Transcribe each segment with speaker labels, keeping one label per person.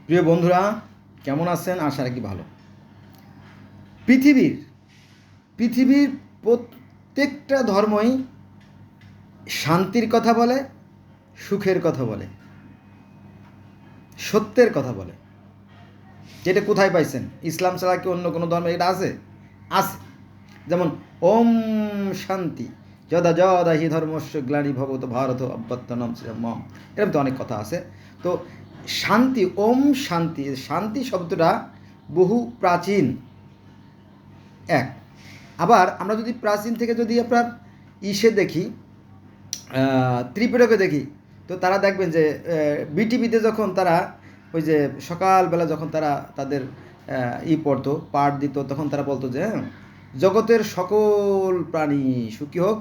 Speaker 1: প্রিয় বন্ধুরা, কেমন আছেন? আশা রাখি ভালো। পৃথিবীর পৃথিবীর প্রত্যেকটা ধর্মই শান্তির কথা বলে, সুখের কথা বলে, সত্যের কথা বলে। যেটা কোথায় পাইছেন? ইসলাম ছাড়া কি অন্য কোনো ধর্মে এটা আছে? আছে। যেমন ওম শান্তি যদা যদা হি ধর্মস্য গ্লানি ভবত ভারত অভ্যর্থনম মম, এরকম তো অনেক কথা আছে। তো শান্তি, ওম শান্তি, শান্তি শব্দটা বহু প্রাচীন এক। আবার আমরা যদি প্রাচীন থেকে যদি আপনার ইসে দেখি, ত্রিপুরাকে দেখি, তো তারা দেখবেন যে বিটিভিতে যখন তারা ওই যে সকালবেলা যখন তারা তাদের পড়তো, পাঠ দিত, তখন তারা বলতো যে জগতের সকল প্রাণী সুখী হোক,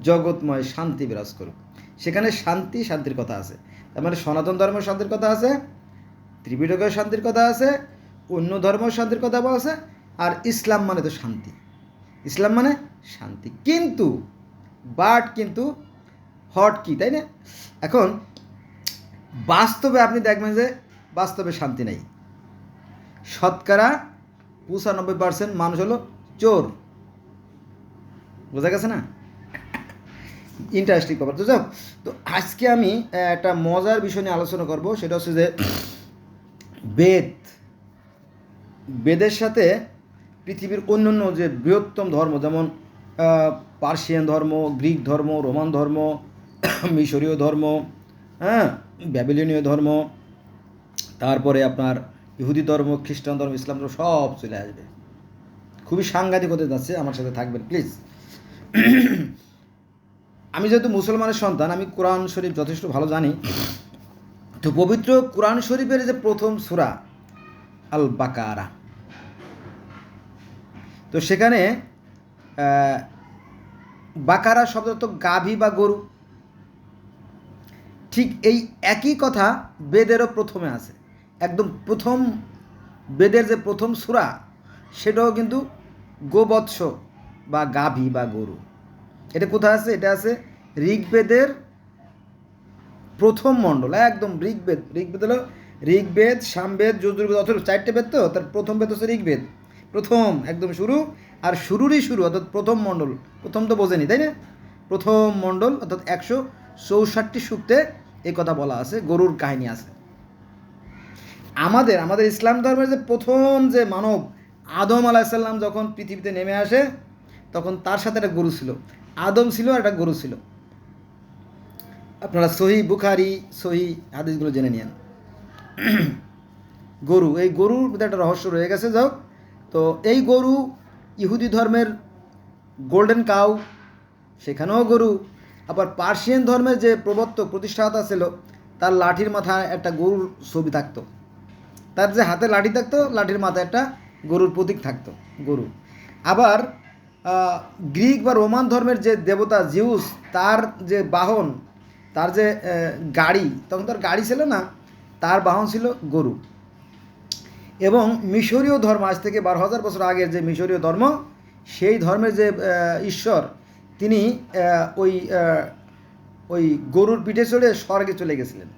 Speaker 1: জগৎময় শান্তি বিরাজ করুক। সেখানে শান্তির কথা আছে। তার মানে সনাতন ধর্মের শান্তির কথা আছে, ত্রিপিটকের শান্তির কথা আছে, অন্য ধর্মের শান্তির কথা বলছে। আর ইসলাম মানে তো শান্তি, ইসলাম মানে শান্তি। কিন্তু হট কি, তাই না? এখন বাস্তবে আপনি দেখবেন যে বাস্তবে শান্তি নেই। শতকরা 95% মানুষ হলো চোর। বোঝা গেছে না? ইন্টারেস্টিং ব্যাপার। তো যাও, তো আজকে আমি একটা মজার বিষয় নিয়ে আলোচনা করব। সেটা হচ্ছে যে বেদের সাথে পৃথিবীর অন্যান্য যে বৃহত্তম ধর্ম, যেমন পার্সিয়ান ধর্ম, গ্রিক ধর্ম, রোমান ধর্ম, মিশরীয় ধর্ম, হ্যাঁ, ব্যাবিলনীয় ধর্ম, তারপরে আপনার ইহুদি ধর্ম, খ্রিস্টান ধর্ম, ইসলাম ধর্ম সব চলে আসবে। খুবই সাংঘাতিক হতে যাচ্ছে। আমার সাথে থাকবেন প্লিজ। আমি যেহেতু মুসলমানের সন্তান, আমি কোরআন শরীফ যথেষ্ট ভালো জানি। তো পবিত্র কোরআন শরীফের যে প্রথম সূরা আল বাকারা, তো সেখানে বাকারা শব্দ তো গাভী বা গরু। ঠিক এই একই কথা বেদেরও প্রথমে আছে। একদম প্রথম বেদের যে প্রথম সূরা, সেটাও কিন্তু গোবৎস বা গাভী বা গরু। এটা কোথায় আছে? এটা আছে ঋগ্বেদের প্রথম মণ্ডল, একদম ঋগ্বেদ হলো ঋগ্বেদ, সামবেদ, যজুর্বেদ, অথর্ব, 4টে বেদ। তো তার প্রথম বেদ হচ্ছে ঋগ্বেদ, প্রথম একদম শুরু। আর শুরুরই শুরু, অর্থাৎ প্রথম মণ্ডল। প্রথম তো বোঝেনি, তাই না? প্রথম মণ্ডল অর্থাৎ 164টি সূক্তে এই কথা বলা আছে, গরুর কাহিনী আছে। আমাদের ইসলাম ধর্মের যে প্রথম যে মানব আদম আলাইসাল্লাম যখন পৃথিবীতে নেমে আসে, তখন তার সাথে একটা গরু ছিল। আদম ছিল আর একটা গরু ছিল। আপনারা সহি বুখারি, সহি হাদিসগুলো জেনে নিন। গরু, এই গরুর মধ্যে একটা রহস্য রয়ে গেছে। যাও, তো এই গরু ইহুদি ধর্মের গোল্ডেন কাউ, সেখানেও গরু। আবার পার্সিয়ান ধর্মের যে প্রবর্তক প্রতিষ্ঠাতা ছিল, তার লাঠির মাথায় একটা গরুর ছবি থাকতো। তার যে হাতে লাঠি থাকতো, লাঠির মাথায় একটা গরুর প্রতীক থাকতো, গরু। আবার গ্রিক বা রোমান ধর্মের যে দেবতা জিউস, তার যে বাহন, তার যে গাড়ি, তখন তার গাড়ি ছিল না, তার বাহন ছিল গরু। এবং মিশরীয় ধর্ম, আজ থেকে 12,000 বছর আগের যে মিশরীয় ধর্ম, সেই ধর্মের যে ঈশ্বর, তিনি ওই ওই গরুর পিঠে চড়ে স্বর্গে চলে গেছিলেন।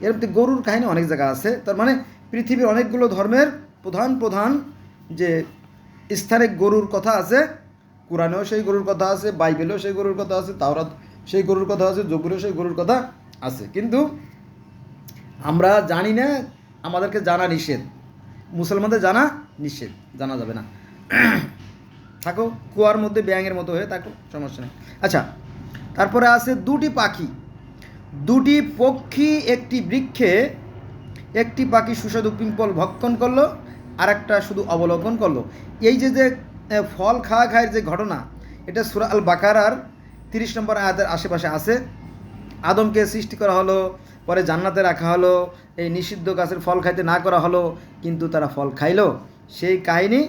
Speaker 1: এরকম গরুর কাহিনী অনেক জায়গা আছে। তার মানে পৃথিবীর অনেকগুলো ধর্মের প্রধান প্রধান যে স্থানে গরুর কথা আছে। কোরআনেও সেই গরুর কথা আছে, বাইবেলেও সেই গরুর কথা আছে, তাওরাত সেই গরুর কথা আছে, জবুরেও সেই গরুর কথা আছে। কিন্তু আমরা জানি না, আমাদেরকে জানা নিষেধ। মুসলমানদের জানা নিষেধ, জানা যাবে না। থাকো কুয়ার মধ্যে ব্যাঙের মতো হয়ে থাকো, সমস্যা নেই। আচ্ছা, তারপরে আছে দুটি পাখি, দুটি পক্ষী একটি বৃক্ষে, একটি পাখি সুস্বাদু পিম্পল ভক্ষণ করলো, আর একটা শুধু অবলোকন করলো। এই যে যে ফল খাওয়ার যে ঘটনা, এটা সূরা আল বাকারার 30 নম্বর আয়াতের আশেপাশে আছে। আদমকে সৃষ্টি করা হলো, পরে জান্নাতে রাখা হলো, এই নিষিদ্ধ গাছের ফল খাইতে না করা হলো, কিন্তু তারা ফল খাইলো। সেই কাহিনী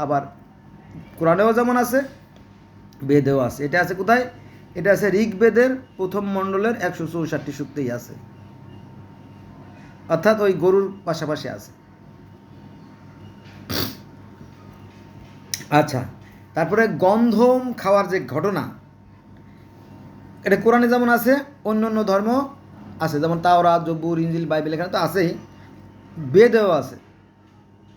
Speaker 1: আবার কোরআনেও যেমন আছে, বেদেও আছে। এটা আছে কোথায়? এটা আছে ঋগ্বেদের প্রথম মণ্ডলের 164টি সূক্তেই আছে, অর্থাৎ ওই গরুর পাশাপাশি আছে। আচ্ছা, তারপরে গন্ধম খাওয়ার যে ঘটনা, এটা কোরআনে যেমন আছে, অন্য অন্য ধর্ম আছে, যেমন তাওরাত, জব্বুর, ইনজিল, বাইবেল, এখানে তো আছেই, বেদেও আছে।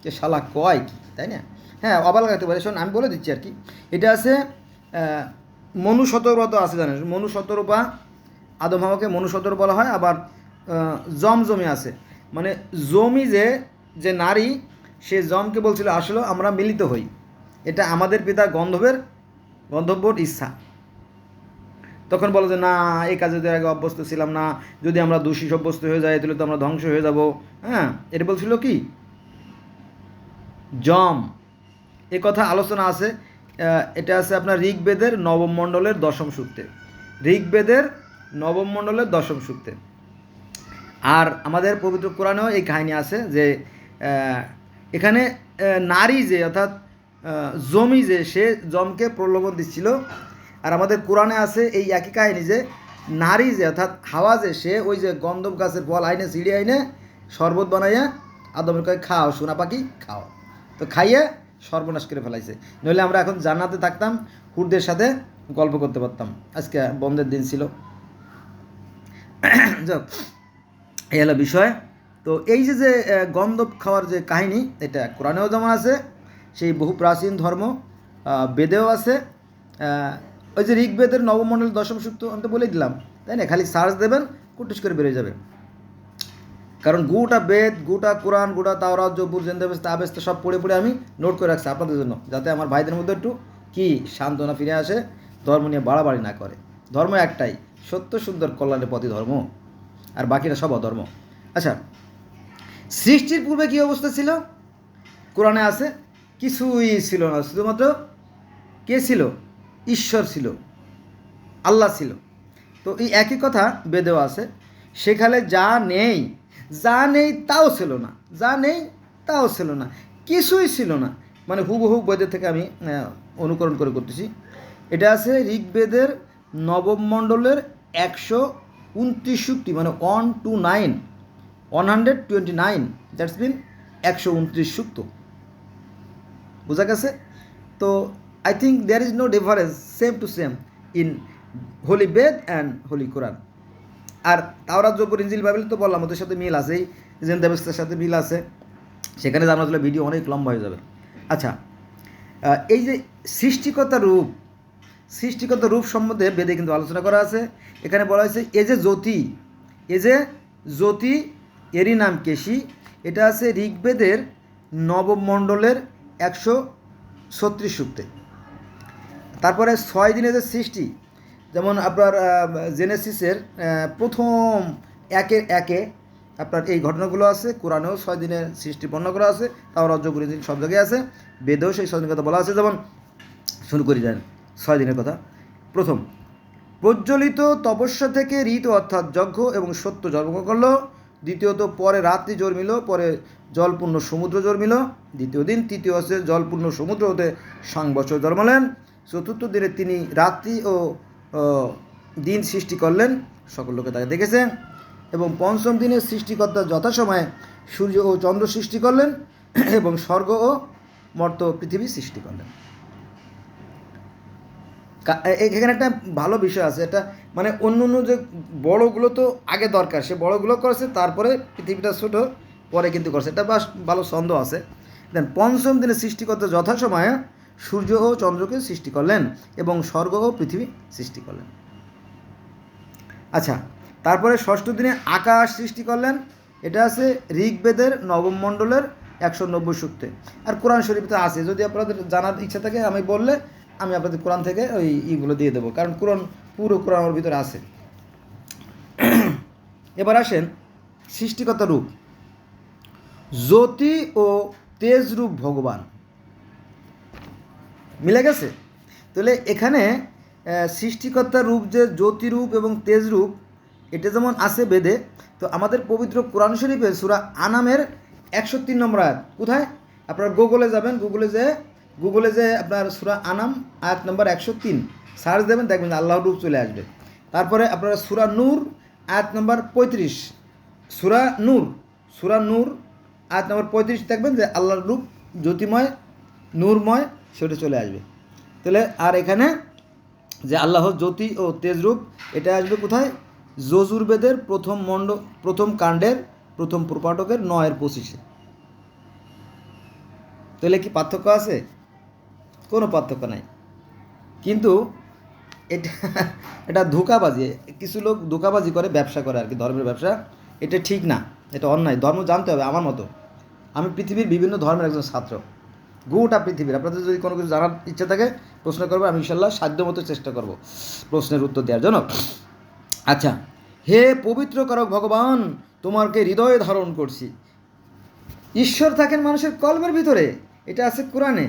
Speaker 1: যে শালা কয় কি, তাই না? হ্যাঁ, অবাক লাগাতে পারে, শোন আমি বলে দিচ্ছি আর কি। এটা আছে মনু শতরূপা আছে, জানেন? মনু শতরূপা, আদম হাওয়াকে মনু শতর বলা হয়। আবার জমজমি আছে, মানে জমি যে নারী, সে জমকে বলছিল আসলে আমরা মিলিত হই, এটা আমাদের পিতা গন্ধব্যর ইচ্ছা। তখন বলো যে না, এই কাজে তো আগে অভ্যস্ত ছিলাম না, যদি আমরা দোষী সাব্যস্ত হয়ে যাই তাহলে তো আমরা ধ্বংস হয়ে যাব। হ্যাঁ, এটা বলছিল কি জম। এ কথা আলোচনা আছে, এটা আছে আপনার ঋগ্বেদের নবম মণ্ডলের দশম সূক্তে, ঋগ্বেদের নবম মণ্ডলের দশম সূক্তে। আর আমাদের পবিত্র কোরআনেও এই কাহিনী আছে যে এখানে নারী যে, অর্থাৎ জমি যে, সে জমকে প্রলোভন দিচ্ছিল। আর আমাদের কোরআনে আছে এই একই কাহিনী যে নারী যে, অর্থাৎ হাওয়া যে, সে ওই যে গন্ধব গাছের ফল আইনে ছিঁড়ে আইনে শরবত বানাইয়া আদমের কয় খাও সোনা পাখি খাও, তো খাইয়ে সর্বনাশ করে ফেলাইছে। নইলে আমরা এখন জান্নাতে থাকতাম, হুরদের সাথে গল্প করতে পারতাম। আজকে বন্ধের দিন ছিল। যাক, এই হলো বিষয়। তো এই যে গন্ধব খাওয়ার যে কাহিনী, এটা কোরআনেও যেমন আছে, সেই বহু প্রাচীন ধর্ম বেদেও আছে। ওই যে ঋগ্বেদের নবমণ্ডল দশম সূক্ত আমি তো বলে দিলাম, তাই না? খালি সার্চ দেবেন, কুটুস করে বেরিয়ে যাবে। কারণ গোটা বেদ, গোটা কোরআন, গোটা তাওরাত, জব্বুর, জেন্দাবেস্তা, আবেস্তা সব পড়ে পড়ে আমি নোট করে রাখছি আপনাদের জন্য, যাতে আমার ভাইদের মধ্যে একটু কি সান্ত্বনা ফিরে আসে, ধর্ম নিয়ে বাড়াবাড়ি না করে। ধর্ম একটাই, সত্য সুন্দর কল্যাণের পথই ধর্ম, আর বাকিরা সব অধর্ম। আচ্ছা, সৃষ্টির পূর্বে কী অবস্থা ছিল? কোরআনে আছে কিছুই ছিল না, শুধুমাত্র কে ছিল? ঈশ্বর ছিল, আল্লাহ ছিল। তো এই একই কথা বেদেও আছে, সেখানে যা নেই তাও ছিল না, যা নেই তাও ছিল না, কিছুই ছিল না। মানে হুবহু বেদের থেকে আমি অনুকরণ করে করতেছি। এটা আছে ঋগ্বেদের নবম মণ্ডলের 129 সূক্তি, মানে 129, দ্যাটস মিন 129 সূক্ত। বোঝা গেছে? তো I think there is no difference, same to same in holy Veda and holy Quran. আর তাওরাত, জব্বুর, ইনজিল, বাইবেল তো বললাম, ওদের সাথে মিল আছে, জেন্দাবেস্তার সাথে মিল আছে, সেখানে জানা গেলে ভিডিও অনেক লম্বা হয়ে যাবে। আচ্ছা, এই যে সৃষ্টিকর্তা রূপ সম্বন্ধে বেদে কিন্তু আলোচনা করা আছে। এখানে বলা হয়েছে এ যে জ্যোতি, এরই নাম কেশি। এটা আছে ঋগ্বেদের নবম মণ্ডলের 136 সূক্তে। তারপরে 6 দিনের যে সৃষ্টি, যেমন আপনার জেনেসিসের প্রথম একে আপনার এই ঘটনাগুলো আছে। কোরআনেও 6 দিনের সৃষ্টি বর্ণনা করা আছে, তাও রাজ্যগুলি সব জায়গায় আছে, বেদেও সেই 6 দিনের কথা বলা আছে। যেমন শুরু করি যান 6 দিনের কথা। প্রথম, প্রজ্বলিত তপস্যা থেকে ঋতু অর্থাৎ যজ্ঞ এবং সত্য জন্ম করল। দ্বিতীয়ত, পরে রাত্রি জন্মিল, পরে জলপূর্ণ সমুদ্র জন্মিল। দ্বিতীয় দিন, তৃতীয় হচ্ছে জলপূর্ণ সমুদ্র হতে সংবৎসর জন্মালেন। চতুর্থ দিনে তিনি রাত্রি ও দিন সৃষ্টি করলেন, সকল লোকে তাকে দেখেছেন। এবং পঞ্চম দিনের সৃষ্টিকর্তা যথাসময়ে সূর্য ও চন্দ্র সৃষ্টি করলেন এবং স্বর্গ ও মর্ত পৃথিবী সৃষ্টি করলেন। এখানে একটা ভালো বিষয় আছে, এটা মানে অন্য যে বড়গুলো তো আগে দরকার, সে বড়গুলো করেছে, তারপরে পৃথিবীটা ছোট পরে কিন্তু করছে, এটা বেশ ভালো ছন্দ আছে। দেন পঞ্চম দিনে সৃষ্টিকর্তা যথাসময়ে সূর্য ও চন্দ্রকে সৃষ্টি করলেন এবং স্বর্গ ও পৃথিবী সৃষ্টি করলেন। আচ্ছা, তারপরে ষষ্ঠ দিনে আকাশ সৃষ্টি করলেন। এটা আছে ঋগ্বেদের নবম মণ্ডলের 190 সূক্তে। আর কোরআন শরীফতে আছে, যদি আপনাদের জানার ইচ্ছা থাকে আমি বললে আমি আপনাদের কোরআন থেকে ওই ইগুলো দিয়ে দেবো, কারণ পুরো কোরআন ওর ভিতরে আছে। এবার আসেন সৃষ্টিকর্তা রূপ, জ্যোতি ও তেজ রূপ ভগবান মিলে গেছে। তাহলে এখানে সৃষ্টিকর্তার রূপ যে জ্যোতিরূপ এবং তেজরূপ, এটা যেমন আছে বেদে, তো আমাদের পবিত্র কোরআন শরীফে সূরা আনামের 103 নম্বর আয়াত। কোথায়? আপনারা গুগলে যাবেন, গুগলে যে আপনার সূরা আনাম আয়াত নম্বর 103 সার্চ দেবেন, দেখবেন আল্লাহর রূপ চলে আসবে। তারপরে আপনারা সূরা নূর আয়াত নম্বর 35, সূরা নূর আয়াত নম্বর 35 দেখবেন যে আল্লাহর রূপ জ্যোতিময়, নূরময়, সেটা চলে আসবে। তাহলে আর এখানে যে আল্লাহর জ্যোতি ও তেজরূপ, এটা আসবে কোথায়? যজুর্বেদের প্রথম কাণ্ডের প্রথম প্রপাঠকের 9:25। তাহলে কি পার্থক্য আছে? কোনো পার্থক্য নাই। কিন্তু এটা এটা ধোঁকাবাজি, কিছু লোক ধোঁকাবাজি করে, ব্যবসা করে আর কি, ধর্মের ব্যবসা। এটা ঠিক না, এটা অন্যায়। ধর্ম জানতে হবে। আমার মতো আমি পৃথিবীর বিভিন্ন ধর্মের একজন ছাত্র, গোটা পৃথিবীর। আপনাদের যদি কোনো কিছু জানার ইচ্ছা থাকে প্রশ্ন করবে, আমি ইনশাল্লাহ সাধ্যমতো চেষ্টা করব প্রশ্নের উত্তর দেওয়ার জন্য। আচ্ছা, হে পবিত্রকারক ভগবান, তোমাকে হৃদয়ে ধারণ করছি। ঈশ্বর থাকেন মানুষের কল্পের ভিতরে, এটা আছে কোরআনে।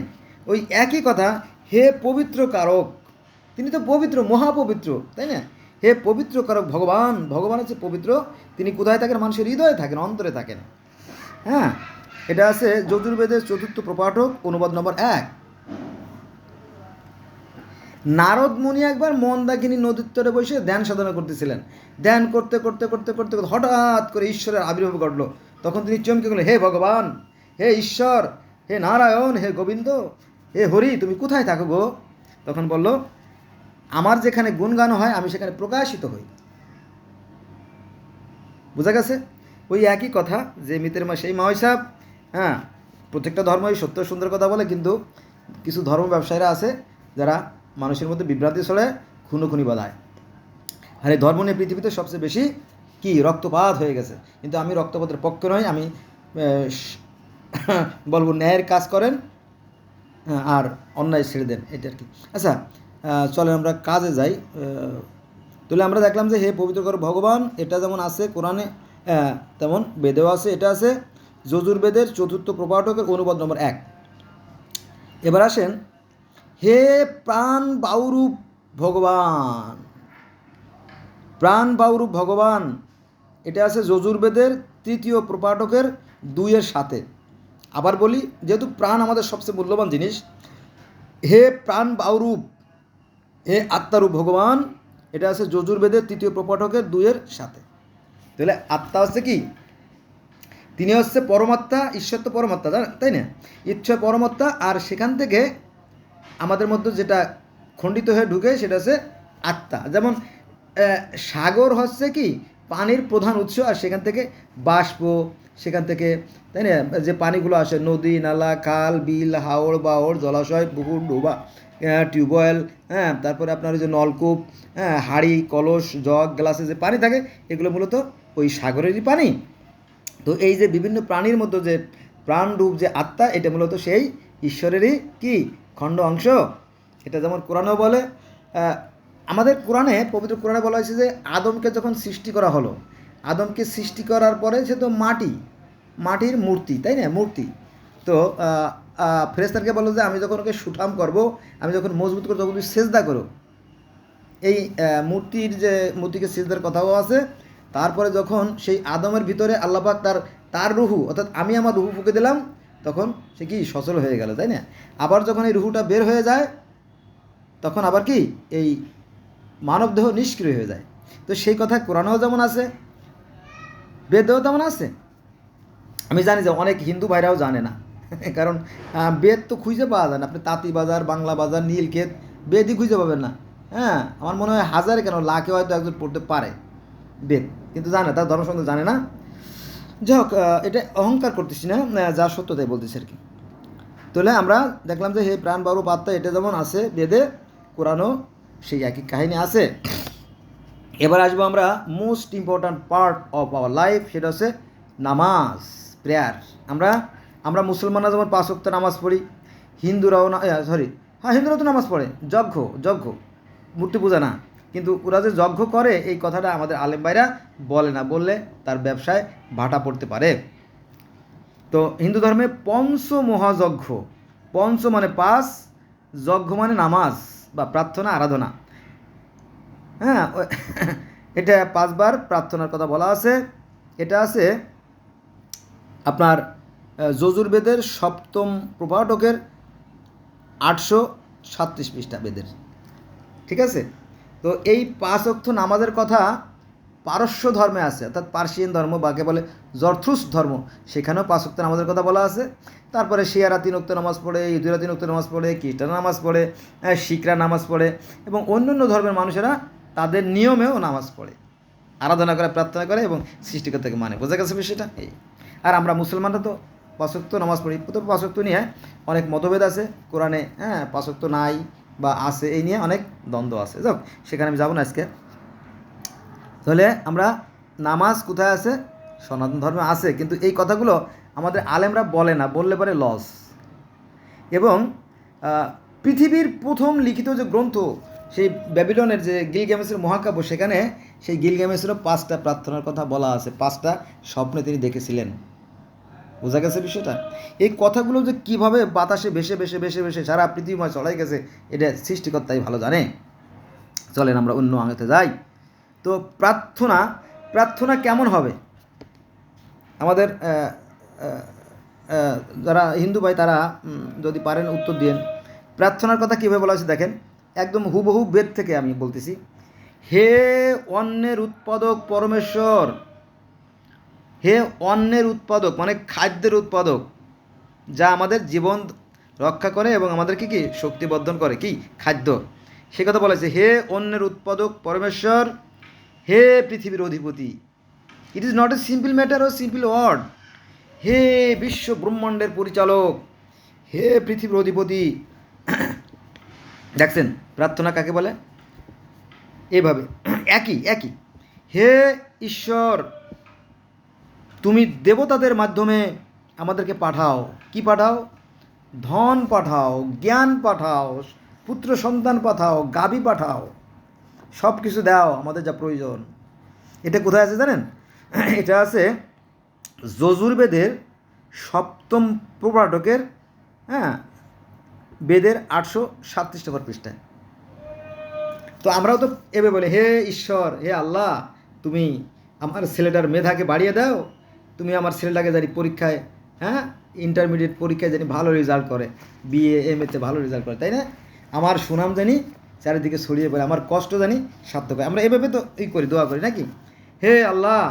Speaker 1: ওই একই কথা, হে পবিত্র কারক, তিনি তো পবিত্র, মহাপবিত্র, তাই না? হে পবিত্র কারক ভগবান, ভগবান হচ্ছে পবিত্র, তিনি কোথায় থাকেন? মানুষের হৃদয়ে থাকেন, অন্তরে থাকেন। হ্যাঁ, এটা আছে যজুর্বেদের 4th প্রপাঠক, অনুবাদ নম্বর 1। নারদ মুনি একবার মন্দাকিনী নদীর তীরে বসে ধ্যান সাধনা করতেছিলেন। ধ্যান করতে করতে করতে করতে করতে হঠাৎ করে ঈশ্বরের আবির্ভাব ঘটল। তখন তিনি চমকে গেলেন, হে ভগবান, হে ঈশ্বর, হে নারায়ণ, হে গোবিন্দ, হে হরি, তুমি কোথায় থাকো গো? তখন বলল, আমার যেখানে গুণগান হয় আমি সেখানে প্রকাশিত হই। বোঝা গেছে? ওই একই কথা, যে মিতের মা সেই মা হিসাব। হ্যাঁ, প্রত্যেকটা ধর্মই সত্য সুন্দর কথা বলে, কিন্তু কিছু ধর্ম ব্যবসায়ীরা আছে যারা মানুষের মধ্যে বিভ্রান্তি ছড়ায়, খুনোখুনি বাধায়। আর এই ধর্ম নিয়ে পৃথিবীতে সবচেয়ে বেশি কি রক্তপাত হয়ে গেছে। কিন্তু আমি রক্তপাতের পক্ষে নই। আমি বলবো ন্যায়ের কাজ করেন আর অন্যায় ছেড়ে দেন, এটা আর কি। আচ্ছা, চলেন আমরা কাজে যাই। তাহলে আমরা দেখলাম যে হে পবিত্রকর ভগবান, এটা যেমন আছে কোরআনে, তেমন বেদেও আছে। এটা আছে যজুর্বেদের 4th প্রপাঠকের অনুবাদ নম্বর 1। এবার আসেন, হে প্রাণ বাউরূপ ভগবান, প্রাণ বাউরূপ ভগবান, এটা আছে যজুর্বেদের 3য় প্রপাঠকের 2-7। আবার বলি, যেহেতু প্রাণ আমাদের সবচেয়ে মূল্যবান জিনিস, হে প্রাণ বাউরূপ, হে আত্মারূপ ভগবান, এটা আছে যজুর্বেদের 3য় প্রপাঠকের 2-7। তাহলে আত্মা হচ্ছে কি? তিনি হচ্ছে পরমাত্মা, ঈশ্বর তো পরমাত্মা, তাই না? ঈশ্বর পরমাত্মা, আর সেখান থেকে আমাদের মধ্যে যেটা খণ্ডিত হয়ে ঢুকে সেটা হচ্ছে আত্মা। যেমন সাগর হচ্ছে কি পানির প্রধান উৎস, আর সেখান থেকে বাষ্প, সেখান থেকে, তাই না, যে পানিগুলো আসে, নদী, নালা, খাল, বিল, হাওড়, বাওড়, জলাশয়, পুকুর, ডোবা, টিউবওয়েল, হ্যাঁ, তারপরে আপনার যে নলকূপ, হ্যাঁ, হাঁড়ি, কলস, জগ, গ্লাসে যে পানি থাকে, এগুলো মূলত ওই সাগরেরই পানি। তো এই যে বিভিন্ন প্রাণীর মধ্যে যে প্রাণরূপ যে আত্মা, এটা মূলত সেই ঈশ্বরেরই কি খণ্ড অংশ। এটা যেমন কোরআনেও বলে, আমাদের কোরআনে, পবিত্র কোরআনে বলা হয়েছে যে আদমকে যখন সৃষ্টি করা হলো, আদমকে সৃষ্টি করার পরে সে তো মাটির মূর্তি, তাই না, মূর্তি। তো ফেরেশতাকে বললো যে আমি যখন ওকে সুঠাম করব, আমি যখন মজবুত করবো, তখন তুমি সেজদা করো। এই মূর্তিকে সিজদার কথাও আছে। তারপরে যখন সেই আদমের ভিতরে আল্লাহ পাক তার রুহু, অর্থাৎ আমি আমার রুহু ফুঁকে দিলাম, তখন সে কি সচল হয়ে গেল, তাই না? আবার যখন এই রুহুটা বের হয়ে যায়, তখন আবার কি এই মানবদেহ নিষ্ক্রিয় হয়ে যায়। তো সেই কথা কোরআনেও যেমন আছে, বেদেও তেমন আছে। আমি জানি যে অনেক হিন্দু ভাইরাও জানে না, কারণ বেদ তো খুঁজে পাওয়া যায় না। আপনি তাঁতি বাজার, বাংলা বাজার, নীলক্ষেত, বেদই খুঁজে পাবেন না। হ্যাঁ, আমার মনে হয় হাজারে কেন লাখে হয়তো একজন পড়তে পারে বেদ, কিন্তু জানে, তার ধর্ম সম্বন্ধে জানে না। যাই হোক, এটা অহংকার করতেছি না, যা সত্য তাই বলতেছি আর কি। তাহলে আমরা দেখলাম যে হে প্রাণ বারু পাত্তা, এটা যেমন আছে বেদে, কোরআনও সেই একই কাহিনী আছে। এবার আসবো আমরা most important part of our life, সেটা হচ্ছে নামাজ, প্রেয়ার। আমরা মুসলমানরা যেমন 5 ওয়াক্ত নামাজ পড়ি, হিন্দুরাও হিন্দুরাও তো নামাজ পড়ে, যজ্ঞ, মূর্তি পূজা না, কিন্তু ওরা যে যজ্ঞ করে এই কথাটা আমাদের আলেম ভাইরা বলে না, বললে তার ব্যবসায় ভাটা পড়তে পারে। তো হিন্দু ধর্মে মহাযজ্ঞ, পঞ্চ মানে 5, যজ্ঞ মানে নামাজ বা প্রার্থনা, আরাধনা। হ্যাঁ, এটা 5 বার প্রার্থনার কথা বলা আছে। এটা আছে আপনার যজুর্বেদের 7ম প্রপাঠকের 837 পৃষ্ঠা বেদের, ঠিক আছে? তো এই 5 ওয়াক্ত নামাজের কথা পারস্য ধর্মে আছে, অর্থাৎ পার্সিয়ান ধর্ম, বাকে বলে জরথ্রুস ধর্ম, সেখানেও 5 ওয়াক্ত নামাজের কথা বলা আছে। তারপরে শিয়ারা 3 ওয়াক্ত নামাজ পড়ে, ইহুদিরা 3 ওয়াক্ত নামাজ পড়ে, খ্রিস্টানরা নামাজ পড়ে, শিখরা নামাজ পড়ে, এবং অন্যান্য ধর্মের মানুষেরা তাদের নিয়মেও নামাজ পড়ে। আরাধনা করে, প্রার্থনা করে এবং সৃষ্টিকর্তাকে মানে। বোঝা গেছে বিষয়টা? এই। আর আমরা মুসলমানরা তো 5 ওয়াক্ত নামাজ পড়ি। তো 5 ওয়াক্ত নিয়ে অনেক মতভেদ আছে কোরআনে, 5 ওয়াক্ত নাই বা আছে, এই নিয়ে অনেক দ্বন্দ্ব আছে। যাক, সেখানে আমি যাব না আজকে। তাহলে আমরা নামাজ কোথায় আছে? সনাতন ধর্মে আছে, কিন্তু এই কথাগুলো আমাদের আলেমরা বলে না, বললে পরে লস। এবং পৃথিবীর প্রথম লিখিত যে গ্রন্থ, সেই ব্যাবিলনের যে গিলগামেশের মহাকাব্য, সেখানে সেই গিলগামেশেরও 5টা প্রার্থনার কথা বলা আছে, 5টা স্বপ্নে তিনি দেখেছিলেন। বোঝা গেছে বিষয়টা? এই কথাগুলো যে কীভাবে বাতাসে ভেসে ভেসে ভেসে ভেসে সারা পৃথিবীময় চলাই গেছে, এটা সৃষ্টিকর্তাই ভালো জানে। চলেন আমরা অন্য আঙতে যাই। তো প্রার্থনা কেমন হবে? আমাদের যারা হিন্দু ভাই তারা যদি পারেন উত্তর দিন। প্রার্থনার কথা কীভাবে বলা হয়েছে দেখেন, একদম হুবহু বেদ থেকে আমি বলতেছি। হে অন্নের উৎপাদক পরমেশ্বর, হে অন্নের উৎপাদক মানে খাদ্যের উৎপাদক, যা আমাদের জীবন রক্ষা করে এবং আমাদেরকে কি শক্তিবর্ধন করে, কি খাদ্য, সে কথা বলা হয়েছে। হে অন্নের উৎপাদক পরমেশ্বর, হে পৃথিবীর অধিপতি। It is not a simple matter ও সিম্পল ওয়ার্ড। হে বিশ্ব ব্রহ্মাণ্ডের পরিচালক, হে পৃথিবীর অধিপতি। দেখছেন প্রার্থনা কাকে বলে? এভাবে একই হে ঈশ্বর, তুমি দেবতাদের মাধ্যমে আমাদেরকে পাঠাও। কি পাঠাও? ধন পাঠাও, জ্ঞান পাঠাও, পুত্র সন্তান পাঠাও, গাভী পাঠাও, সব কিছু দাও আমাদের যা প্রয়োজন। এটা কোথায় আছে জানেন? এটা আছে যজুর্বেদের 7ম প্রপাঠকের, বেদের 837 নম্বর পৃষ্ঠায়। তো আমরাও তো এভাবে বলি, হে ঈশ্বর, হে আল্লাহ, তুমি আমার ছেলেটার মেধাকে বাড়িয়ে দাও, তুমি আমার ছেলেটাকে জানি পরীক্ষায়, ইন্টারমিডিয়েট পরীক্ষায় জানি ভালো রেজাল্ট করে, বিএ এমএতে ভালো রেজাল্ট করে, তাই না? আমার সুনাম জানি চারিদিকে ছড়িয়ে পড়ে, আমার কষ্ট জানি সার্থক হয়। আমরা এভাবে তো করি, দোয়া করি নাকি? হে আল্লাহ,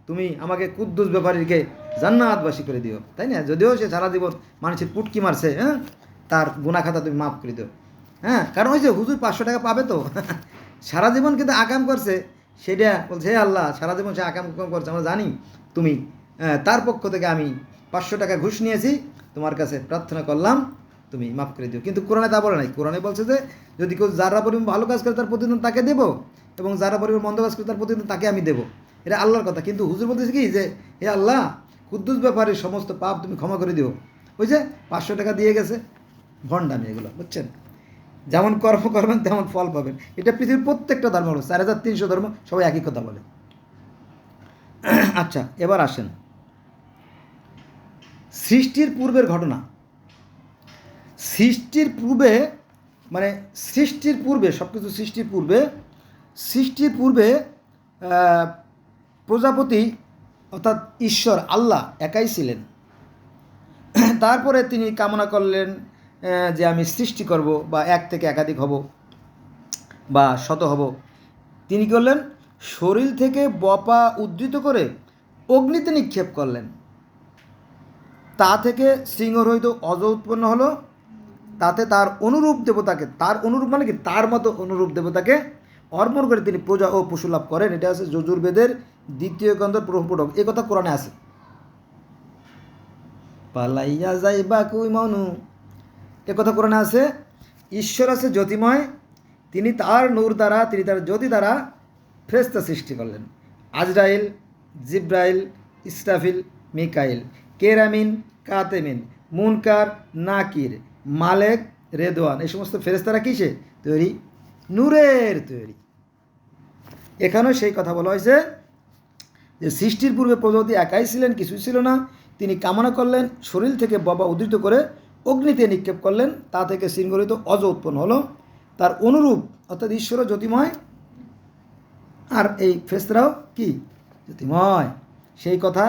Speaker 1: তুমি আমাকে কুদ্দুস ব্যাপারীকে জান্নাতবাসী করে দিও, তাই না? যদিও সে সারা জীবন মানুষের পুটকি মারছে, তার গুনাহ খাতা তুমি মাফ করে দিও। কারণ ওই যে হুজুর 500 টাকা পাবে তো, সারা জীবন কিন্তু আকাম করছে, সেটা বলছে হে আল্লাহ, সারা জীবন সে আকাম করছে, আমরা জানি তুমি, তার পক্ষ থেকে আমি 500 টাকা ঘুষ নিয়েছি, তোমার কাছে প্রার্থনা করলাম, তুমি মাফ করে দিও। কিন্তু কোরআনে তা বলে নাই। কোরআনে বলছে যে যদি কেউ যারা পরিমাণ ভালো কাজ করে তার প্রতিদিন তাকে দেবো, এবং যারা পরিমাণ মন্দ কাজ করে তার প্রতিদিন তাকে আমি দেবো। এটা আল্লাহর কথা। কিন্তু হুজুর বলতেছে কি যে হে আল্লাহ, কুদ্দুস ব্যাপারের সমস্ত পাপ তুমি ক্ষমা করে দিও। ওই যে 500 টাকা দিয়ে গেছে, ভণ্ডামি এগুলো, বুঝছেন? যেমন কর্ম করবেন তেমন ফল পাবেন। এটা পৃথিবীর প্রত্যেকটা ধর্ম হলো, 4300 ধর্ম সবাই একই কথা বলে। আচ্ছা, এবার আসেন সৃষ্টির পূর্বের ঘটনা। সৃষ্টির পূর্বে মানে সৃষ্টির পূর্বে সব কিছু সৃষ্টির পূর্বে প্রজাপতি অর্থাৎ ঈশ্বর আল্লাহ একাই ছিলেন। তারপরে তিনি কামনা করলেন যে আমি সৃষ্টি করব, বা এক থেকে একাধিক হব, বা শত হব। তিনি করলেন শরীর থেকে বপা উদ্ধৃত করে অগ্নিতে নিক্ষেপ করলেন। তা থেকে সিংহরহিত অজ উৎপন্ন হলো। তাতে তার অনুরূপ দেবতাকে, তার অনুরূপ মানে কি, তার মতো অনুরূপ দেবতাকে অর্পণ করে তিনি প্রজা ও পশু লাভ করেন। এটা আছে যজুর্বেদের 2য় গ্রন্থের প্রথম। এই কথা কোরআনে আছে। পালাইয়া যাইবা কুই মনু, এ কথা কোরআনে আছে। ঈশ্বর আছে জ্যোতিময়, তিনি তার নূর দ্বারা, তিনি তার জ্যোতি দ্বারা ফেরেশতা সৃষ্টি করলেন। আজরাইল, জিব্রাইল, ইসরাফিল, মিকাইল, কেরামিন, কাতেমিন, মুনকার, নাকির, মালেক, রেদওয়ান, এই সমস্ত ফেরেশতারা কিসে তৈরি? নূরের তৈরি। এখানেও সেই কথা বলা হয়েছে যে সৃষ্টির পূর্বে প্রজাপতি একাই ছিলেন, কিছুই ছিল না। তিনি কামনা করলেন, শরীর থেকে ববা উদ্ধৃত করে অগ্নিতে নিক্ষেপ করলেন। তা থেকে শৃঙ্খলিত অজ উৎপন্ন হলো। তার অনুরূপ অর্থাৎ ঈশ্বর জ্যোতিময়, আর এই ফেরেশতারাও কি জ্যোতিময়। সেই কথা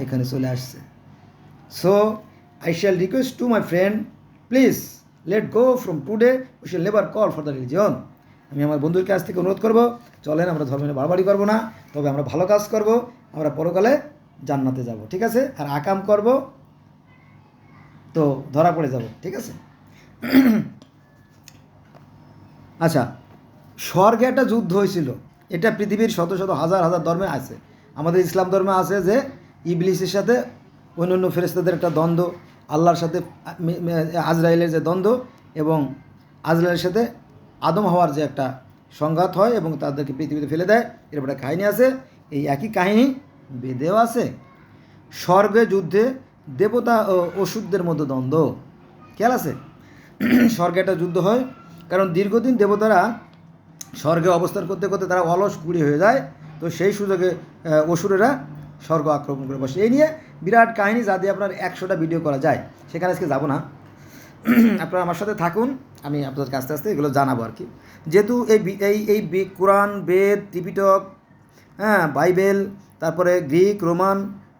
Speaker 1: এখানে চলে আসছে। So I shall request to my friend, please let go from today, we shall never call for the religion. আমি আমার বন্ধুর কাছ থেকে অনুরোধ করব, চলেন আমরা ধর্ম নিয়ে বাড়াবাড়ি করবো না, তবে আমরা ভালো কাজ করব, আমরা পরকালে জান্নাতে যাব, ঠিক আছে? আর আকাম করব তো ধরা পড়ে যাব, ঠিক আছে? আচ্ছা, স্বর্গে একটা যুদ্ধ হয়েছিল, এটা পৃথিবীর শত শত হাজার হাজার ধর্মে আছে। আমাদের ইসলাম ধর্মে আছে যে ইবলিসের সাথে অন্যান্য ফেরেশতাদের একটা দ্বন্দ্ব, আল্লাহর সাথে আজরাইলের যে দ্বন্দ্ব, এবং আজরাইলের সাথে আদম হওয়ার যে একটা সংঘাত হয় এবং তাদেরকে পৃথিবীতে ফেলে দেয়, এরপর একটা কাহিনী আছে। এই একই কাহিনী বেদেও আছে। স্বর্গে যুদ্ধে দেবতা ও অসুরদের মধ্যে দ্বন্দ্ব, খেয়াল আছে? স্বর্গে একটা যুদ্ধ হয়, কারণ দীর্ঘদিন দেবতারা স্বর্গে অবস্থান করতে করতে তারা অলস কুড়ি হয়ে যায়। তো সেই সুযোগে অসুরেরা স্বর্গ আক্রমণ করে বসে। এই নিয়ে বিরাট কাহিনী, যা দিয়ে আপনার 100টা ভিডিও করা যায়, সেখানে আজকে যাব না। আপনারা আমার সাথে থাকুন, আমি আপনাদেরকে আস্তে আস্তে এগুলো জানাবো আর কি। যেহেতু এই কোরআন, বেদ, ত্রিপিটক, হ্যাঁ, বাইবেল, তারপরে গ্রিক, রোমান,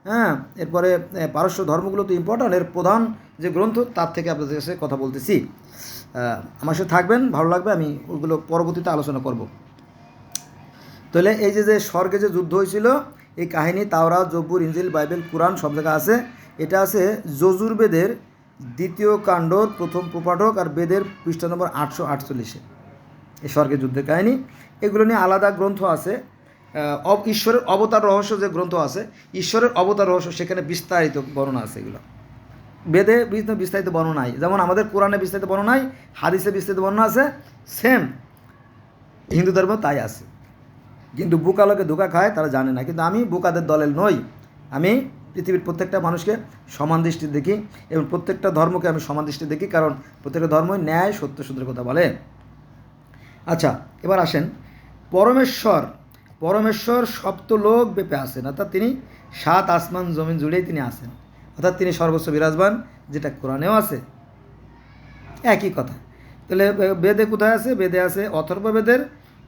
Speaker 1: হ্যাঁ, এরপরে পারস্য ধর্মগুলো তো ইম্পর্ট্যান্ট, এর প্রধান যে গ্রন্থ, তার থেকে আপনাদের কাছে কথা বলতেছি। আমার সাথে থাকবেন, ভালো লাগবে, আমি ওগুলো পরবর্তীতে আলোচনা করব। তাহলে এই যে স্বর্গে যে যুদ্ধ হয়েছিল, এই কাহিনী তাওরাত, জব্বুর, ইনজিল, বাইবেল, কুরআন সব জায়গায় আছে। এটা আছে যজুর্বেদের 2য় কাণ্ডর 1ম প্রপাঠক আর বেদের পৃষ্ঠা নম্বর 848-এ এই স্বর্গের যুদ্ধের কাহিনী। এগুলো নিয়ে আলাদা গ্রন্থ আছে। ঈশ্বরের অবতার রহস্য যে গ্রন্থ আছে, ঈশ্বরের অবতার রহস্য, সেখানে বিস্তারিত বর্ণনা আছে। এগুলো বেদে বিস্তারিত বর্ণনা নাই, যেমন আমাদের কোরআনে বিস্তারিত বর্ণনা নাই, হাদিসে বিস্তারিত বর্ণনা আছে, সেম হিন্দু ধর্ম তাই আছে। কিন্তু বোকা লোকে ধোকা খায়, তারা জানে না। কিন্তু আমি বোকাদের দলের নই। আমি পৃথিবীর প্রত্যেকটা মানুষকে সমান দৃষ্টি দেখি এবং প্রত্যেকটা ধর্মকে আমি সমান দৃষ্টি দেখি, কারণ প্রত্যেকটা ধর্মই ন্যায়, সত্য, সুন্দর কথা বলে। আচ্ছা, এবার আসেন, পরমেশ্বর সপ্তলোক ব্যাপে আছেন, অর্থাৎ তিনি 7 আসমান জমিন জুড়েই তিনি আছেন, অর্থাৎ তিনি সর্বোচ্চ বিরাজমান, যেটা কোরআনেও আছে। একই কথা। তাহলে বেদে কোথায় আছে? বেদে আছে অথর্ববেদের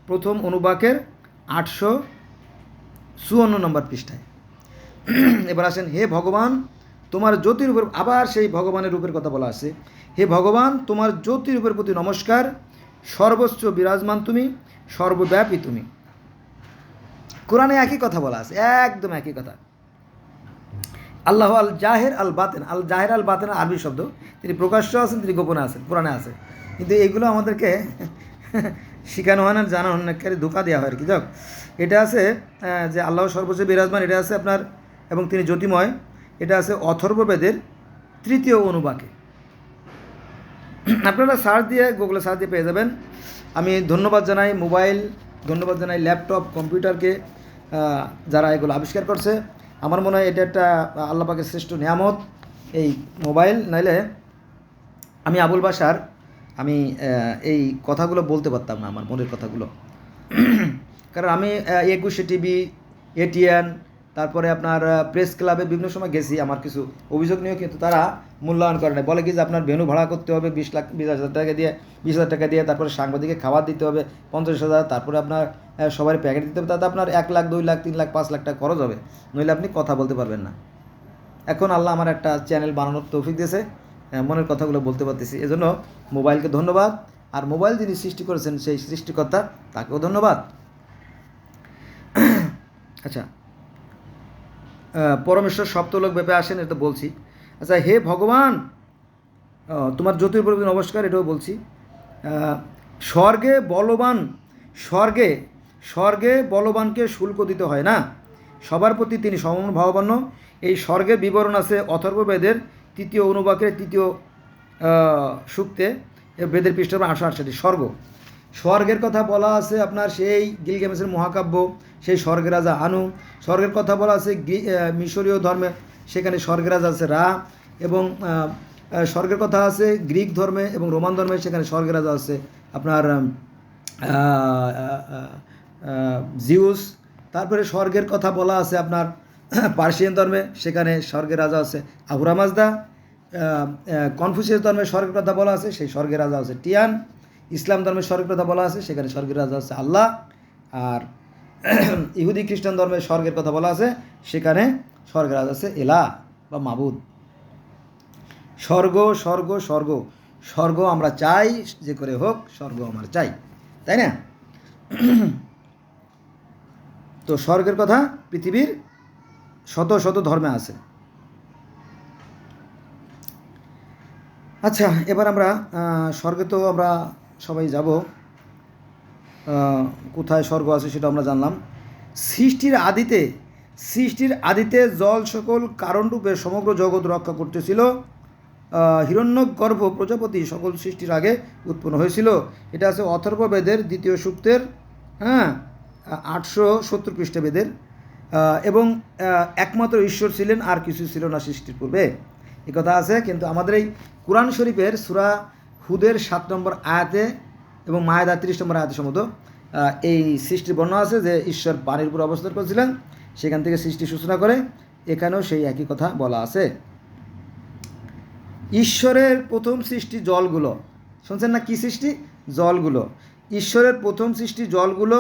Speaker 1: 1ম অনুবাকের 854 নম্বর পৃষ্ঠায়। এবার আসেন, হে ভগবান, তোমার জ্যোতিরূপের, আবার সেই ভগবানের রূপের কথা বলা আছে। হে ভগবান, তোমার জ্যোতিরূপের প্রতি নমস্কার, সর্বোচ্চ বিরাজমান তুমি, সর্বব্যাপী তুমি। কোরআনে একই কথা বলা আছে, একদম একই কথা। আল্লাহ আল জাহের আল বাতেন, আল জাহের আল বাতেন আরবি শব্দ। তিনি প্রকাশ্য আছেন, তিনি গোপনে আছেন, কোরআনে আছে। কিন্তু এইগুলো আমাদেরকে শেখানো হয় না, জানানো হয় না, ধোকা দেওয়া হয় আর কি। যাক, এটা আছে যে আল্লাহ সর্বোচ্চ বিরাজমান, এটা আছে আপনার, এবং তিনি জ্যোতিময়, এটা আছে অথর্ববেদের 3য় অনুবাকে। আপনারা সার্চ দিয়ে, গুগলে সার্চ দিয়ে পেয়ে যাবেন। আমি ধন্যবাদ জানাই মোবাইল, ধন্যবাদ জানাই ল্যাপটপ, কম্পিউটারকে, যারা এগুলো আবিষ্কার করছে। আমার মনে হয় এটা একটা আল্লাহ পাকের শ্রেষ্ঠ নিয়ামত, এই মোবাইল। নাইলে আমি আবুল বাশার, আমি এই কথাগুলো বলতে পারতাম না, আমার মনের কথাগুলো। কারণ আমি 21 টিভি, এটিএন, তারপরে আপনার প্রেস ক্লাবে বিভিন্ন সময় গেছি আমার কিছু অভিযোগ নিয়েও, কিন্তু তারা মূল্যায়ন করে না। বলে কি যে আপনার ভেন্যু ভাড়া করতে হবে 20,000 টাকা দিয়ে, 20,000 টাকা দিয়ে, তারপরে সাংবাদিকে খাবার দিতে হবে 50,000, তারপরে আপনার সবার প্যাকেট দিতে হবে, তাতে আপনার 1 লাখ, 2 লাখ, 3 লাখ, 5 লাখ টাকা খরচ হবে, নইলে আপনি কথা বলতে পারবেন না। এখন আল্লাহ আমার একটা চ্যানেল বানানোর তৌফিক দিয়েছে, মনের কথাগুলো বলতে পারতেছি, এজন্য মোবাইলকে ধন্যবাদ। আর মোবাইল যিনি সৃষ্টি করেছেন, সেই সৃষ্টিকর্তা, তাকেও ধন্যবাদ। আচ্ছা, পরমেশ্বর সপ্তলোক ব্যাপে আসেন, এটা বলছি। আচ্ছা, হে ভগবান, তোমার জ্যোতির নমস্কার, এটাও বলছি। স্বর্গে বলবান, স্বর্গে বলবানকে শুল্ক দিতে হয় না, সবার প্রতি তিনি সমভাবাপন্ন। এই স্বর্গের বিবরণ আছে অথর্ববেদের 3য় অনুবাকের 3য় সূক্তে, বেদের পৃষ্ঠা 868। স্বর্গের কথা বলা আছে আপনার সেই গিলগামেশের মহাকাব্য, সেই স্বর্গের রাজা আনু। স্বর্গের কথা বলা আছে মিশরীয় ধর্মে, সেখানে স্বর্গের রাজা আছে রা। এবং স্বর্গের কথা আছে গ্রিক ধর্মে এবং রোমান ধর্মে, সেখানে স্বর্গের রাজা আছে আপনার জিউস। তারপরে স্বর্গের কথা বলা আছে আপনার পার্সিয়ান ধর্মে, সেখানে স্বর্গের রাজা আছে আহুরা মাজদা। কনফুসিয়াস ধর্মে স্বর্গের কথা বলা আছে, সেই স্বর্গের রাজা আছে টিয়ান। ইসলাম ধর্মের স্বর্গের কথা বলা আছে, সেখানে স্বর্গের রাজা আছে আল্লাহ। আর ইহুদি খ্রিস্টান ধর্মের স্বর্গের কথা বলা আছে, সেখানে স্বর্গের রাজা আছে এলা বা মাবুদ। স্বর্গ স্বর্গ স্বর্গ স্বর্গ আমরা চাই, যে করে হোক স্বর্গ আমরা চাই, তাই না? তো স্বর্গের কথা পৃথিবীর শত শত ধর্মে আছে। আচ্ছা, এবার আমরা স্বর্গে তো আমরা সবাই যাব, কোথায় স্বর্গ আছে সেটা আমরা জানলাম। সৃষ্টির আদিতে জল সকল কারণরূপে সমগ্র জগৎ রক্ষা করতেছিল। হিরণ্যগর্ভ প্রজাপতি সকল সৃষ্টির আগে উৎপন্ন হয়েছিল। এটা আছে অথর্ববেদের 2য় সূক্তের 870 পৃষ্ঠাবেদের। এবং একমাত্র ঈশ্বর ছিলেন, আর কিছু ছিল না সৃষ্টির পূর্বে, এ কথা আছে। কিন্তু আমাদের এই কুরআন শরীফের সূরা হুদের 7 নম্বর আয়াতে এবং মায়েদা 30 নম্বর আয়াতে সম্ভবত এই সৃষ্টির বর্ণনা আছে যে ঈশ্বর পানির উপর অবস্থান করেছিলেন, সেখান থেকে সৃষ্টি সূচনা করে। এখানেও সেই একই কথা বলা আছে। ঈশ্বরের প্রথম সৃষ্টি জলগুলো, শুনছেন না? কি সৃষ্টি? জলগুলো। ঈশ্বরের প্রথম সৃষ্টি জলগুলো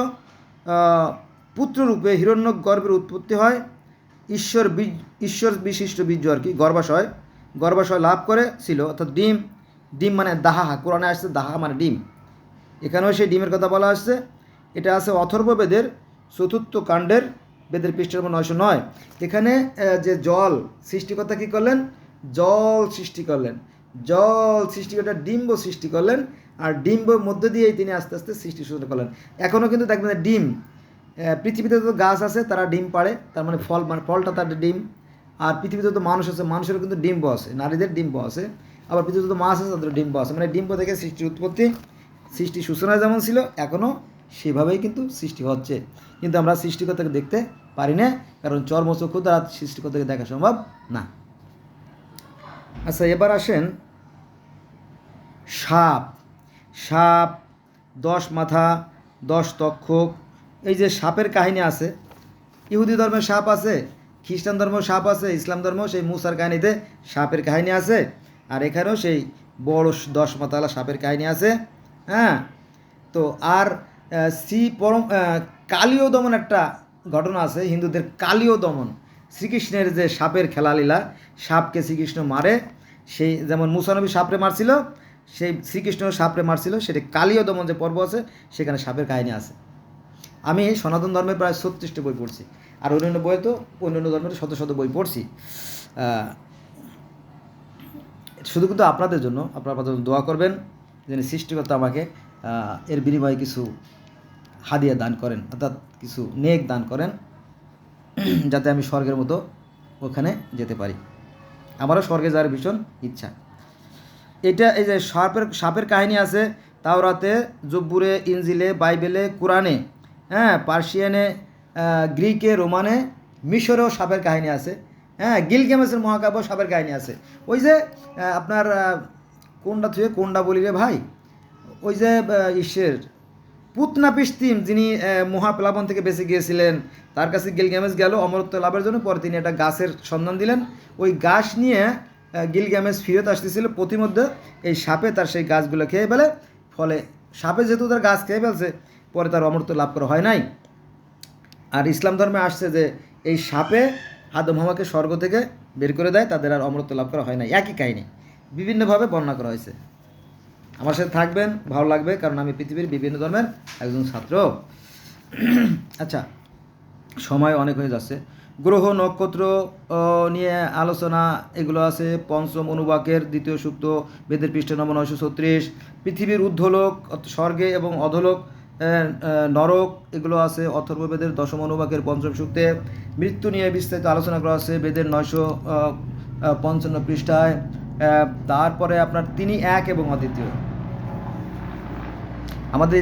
Speaker 1: পুত্ররূপে হিরণ্যগর্ভের উৎপত্তি হয়। ঈশ্বর বিশিষ্ট বীর্য আর কি গর্ভাশয় লাভ করে ছিল, অর্থাৎ ডিম মানে দাহা, কোরআনে আসছে দাহা মানে ডিম, এখানেও সেই ডিমের কথা বলা আসছে। এটা আছে অথর্ববেদের 4th কাণ্ডের বেদের পৃষ্ঠা নম্বর 909। এখানে যে জল সৃষ্টিকর্তা কী করলেন? জল সৃষ্টি করলেন, ডিম্ব সৃষ্টি করলেন, আর ডিম্বর মধ্যে দিয়েই তিনি আস্তে আস্তে সৃষ্টি শুরু করলেন। এখনও কিন্তু দেখবেন ডিম, পৃথিবীতে তো গাছ আছে তারা ডিম পাড়ে, তার মানে ফলটা তার ডিম। আর পৃথিবীতে তো মানুষ আছে, মানুষেরও কিন্তু ডিম্ব আছে, নারীদের ডিম্ব আছে। আবার পৃথিবীতে তো মাছ আছে, তাদের ডিম্ব আছে। মানে ডিম্ব থেকে সৃষ্টির উৎপত্তি, সৃষ্টি সূচনা যেমন ছিল এখনও সেভাবেই কিন্তু সৃষ্টি হচ্ছে। কিন্তু আমরা সৃষ্টিকর্তাকে দেখতে পারি না, কারণ চর্মচক্ষু দ্বারা সৃষ্টিকর্তাকে দেখা সম্ভব না। আচ্ছা, এবার আসেন সাপ 10 মাথা 10 তক্ষক। এই যে সাপের কাহিনী আছে, ইহুদি ধর্মের সাপ আছে, খ্রিস্টান ধর্ম সাপ আছে, ইসলাম ধর্ম সেই মুসার কাহিনীতে সাপের কাহিনী আছে, আর এখানেও সেই বড় 10 মাথাওয়ালা সাপের কাহিনী আছে। তো আর কালীয় দমন একটা ঘটনা আছে, হিন্দুদের কালীয় দমন, শ্রীকৃষ্ণের যে সাপের খেলালীলা, সাপকে শ্রীকৃষ্ণ মারে, সেই যেমন মুসা নবী সাপরে মারছিল, সেই শ্রীকৃষ্ণ সাপরে মারছিল, সেটা কালীয় দমন যে পর্ব আছে সেখানে সাপের কাহিনী আছে। আমি সনাতন ধর্মের প্রায় 36টা বই পড়ছি, আর অন্যান্য বই তো অন্যান্য ধর্মের শত বই পড়ছি। শুধু কিন্তু আপনাদের জন্য, আপনারা দোয়া করবেন যেন সৃষ্টিকর্তা আমাকে এর বিনিময়ে কিছু হাদিয়া দান করেন, অর্থাৎ কিছু নেক দান করেন, যাতে আমি স্বর্গের মতো ওখানে যেতে পারি। আমারও স্বর্গে যাওয়ার ভীষণ ইচ্ছা। এটা এই যে সাপের কাহিনী আছে তাওরাতে, জব্বুরে, ইনজিলে, বাইবেলে, কোরআনে, পার্সিয়ানে, গ্রিকে, রোমানে, মিশরেও সাপের কাহিনী আছে। গিলগামেশের মহাকাব্য সাপের কাহিনী আছে। ওই যে আপনার কোনটা বলি রে ভাই, ওই যে ঈশ্বর পুতনাপিস্তিম, যিনি মহাপ্লাবন থেকে বেঁচে গিয়েছিলেন, তার কাছে গিলগামেশ গেল অমরত্ব লাভের জন্য। পরে তিনি একটা গাছের সন্ধান দিলেন, ওই গাছ নিয়ে গিলগামেশ ফিরত আসতেছিল, প্রতিমধ্যে এই সাপে তার সেই গাছগুলো খেয়ে ফেলে। ফলে সাপে যেহেতু তার গাছ খেয়ে ফেলছে, পরে তার অমরত্ব লাভ করা হয় নাই। আর ইসলাম ধর্মে আসছে যে এই সাপে আদম হাওয়াকে স্বর্গ থেকে বের করে দেয়, তাদের আর অমরত্ব লাভ করা হয় নাই। একই কাহিনী বিভিন্নভাবে বর্ণনা করা হয়েছে। আমার সাথে থাকবেন, ভালো লাগবে, কারণ আমি পৃথিবীর বিভিন্ন ধর্মের একজন ছাত্র। আচ্ছা, সময় অনেক হয়ে যাচ্ছে। গ্রহ নক্ষত্র নিয়ে আলোচনা এগুলো আছে পঞ্চম অনুবাকের 2য় সূক্ত, বেদের পৃষ্ঠা নম্বর 936। পৃথিবীর ঊর্ধ্বলোক, স্বর্গে এবং অধোলোক, নরক, এগুলো আছে অথর্ববেদের 10ম অনুবাকের 5ম সূক্তে। মৃত্যু নিয়ে বিস্তারিত আলোচনা করা আছে বেদের 955 পৃষ্ঠায়। তারপরে আপনার তিনি এক এবং অদ্বিতীয়। আমাদের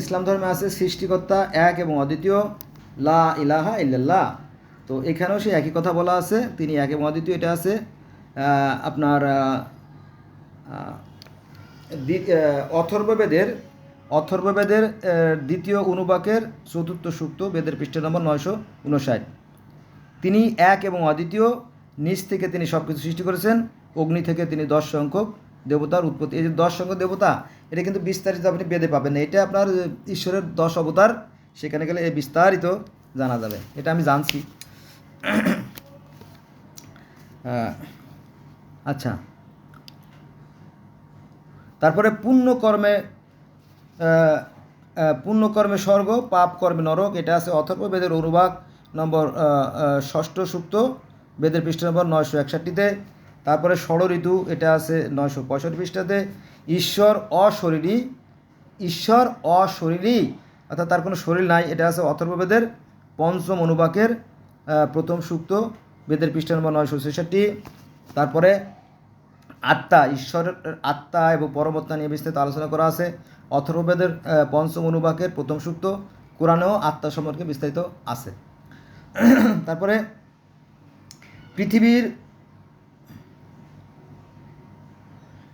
Speaker 1: ইসলাম ধর্মে আছে, সৃষ্টিকর্তা এক এবং অদ্বিতীয়, লা ইলাহা ইল্লাল্লাহ। তো এখানেও সেই একই কথা বলা আছে, তিনি এক এবং অদ্বিতীয়। এটা আছে আপনার অথর্ববেদের 2য় অনুবাকের 4th সূক্ত, বেদের পৃষ্ঠা নম্বর 959। তিনি এক এবং অদ্বিতীয়, নিজ থেকে তিনি সব কিছু সৃষ্টি করেছেন, অগ্নি থেকে তিনি 10 সংখ্যক দেবতার উৎপত্তি। এই যে 10 সংখ্যক দেবতা, এটা কিন্তু বিস্তারিত আপনি বেদে পাবেন না, এটা আপনার ঈশ্বরের 10 অবতার, সেখানে গেলে এই বিস্তারিত জানা যাবে, এটা আমি জানছি। আচ্ছা, তারপরে পুণ্যকর্মে স্বর্গ, পাপ কর্মে নরক। এটা আছে অথর্ববেদের অনুবাক নম্বর 6ষ্ঠ সূক্ত, বেদের পৃষ্ঠা নম্বর 961-তে। তারপরে ষড় ঋতু, এটা আছে 965 পৃষ্ঠাতে। ঈশ্বর অশরীরী অর্থাৎ তার কোনো শরীর নাই, এটা আছে অথর্ববেদের পঞ্চম অনুবাকের প্রথম সূক্ত, বেদের পৃষ্ঠা নম্বর 966। তারপরে আত্মা, ঈশ্বরের আত্মা এবং পরমাত্মা নিয়ে বিস্তারিত আলোচনা করা আছে অথর্ববেদের পঞ্চম অনুবাকের প্রথম সূক্ত। কোরআনেও আত্মা সম্পর্কে বিস্তারিত আছে। তারপরে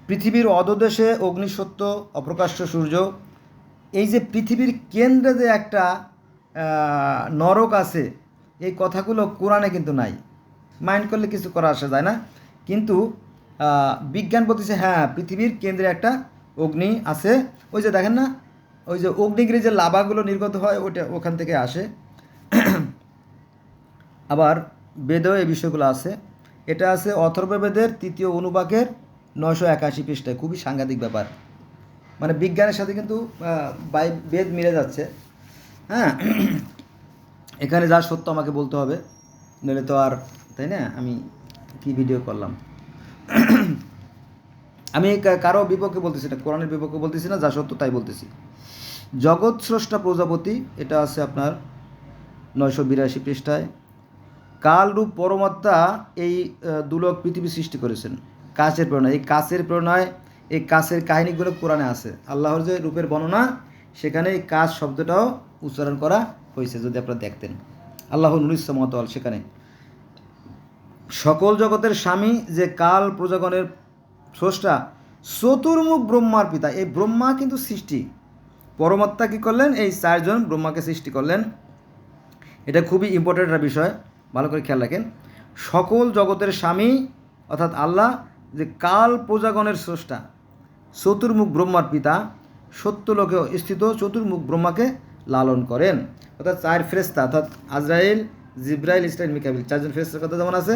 Speaker 1: পৃথিবীর অধোদেশে অগ্নিসত্য, অপ্রকাশ্য সূর্য। এই যে পৃথিবীর কেন্দ্রে যে একটা নরক আছে, এই কথাগুলো কোরআনে কিন্তু নাই। মাইন্ড করলে কিছু করা আসা যায় না, কিন্তু বিজ্ঞান বলতেছে হ্যাঁ পৃথিবীর কেন্দ্রে একটা অগ্নি আছে। ওই যে দেখেন না, ওই যে অগ্নিগিরি যে লাভাগুলো নির্গত হয় ওটা ওখান থেকে আসে। আবার বেদেও এই বিষয়গুলো আছে। এটা আছে অথর্ববেদের তৃতীয় অনুবাকের 981 পৃষ্ঠায়। খুবই সাংঘাতিক ব্যাপার, মানে বিজ্ঞানের সাথে কিন্তু বেদ মিলে যাচ্ছে। হ্যাঁ, এখানে যা সত্য আমাকে বলতে হবে, নইলে তো আর, তাই না, আমি কি ভিডিও করলাম। আমি কারো বিপক্ষে বলতেছি না, কোরআনের বিপক্ষে বলতেছি না, যা সত্য তাই বলতেছি। জগৎ স্রষ্টা প্রজাপতি, এটা আছে আপনার 982 পৃষ্ঠায়। কালরূপ পরমাত্মা এই দুলক পৃথিবী সৃষ্টি করেছেন কাচের প্রেরণায়। এই কাচের প্রেরণায়, এই কাচের কাহিনীগুলো কোরআনে আছে। আল্লাহর যে রূপের বর্ণনা, সেখানে এই কাচ শব্দটাও উচ্চারণ করা হয়েছে, যদি আপনারা দেখতেন। আল্লাহ নুরিসমতল সেখানে। সকল জগতের স্বামী যে কাল প্রজাগণের স্রষ্টা, চতুর্মুখ ব্রহ্মার পিতা। এই ব্রহ্মা কিন্তু সৃষ্টি, পরমাত্মা কী করলেন, এই 4 জন ব্রহ্মাকে সৃষ্টি করলেন। এটা খুবই ইম্পর্টেন্ট একটা বিষয়, ভালো করে খেয়াল রাখেন। সকল জগতের স্বামী অর্থাৎ আল্লাহ যে কাল প্রজাগণের স্রষ্টা, চতুর্মুখ ব্রহ্মার পিতা, সত্যলোকে স্থিত চতুর্মুখ ব্রহ্মাকে লালন করেন। অর্থাৎ 4 ফেরেশতা, অর্থাৎ আজরাইল, জিব্রাইল, ইসরাইল, মিকাইল, 4 জন ফেরেশতার কথা যেমন আছে,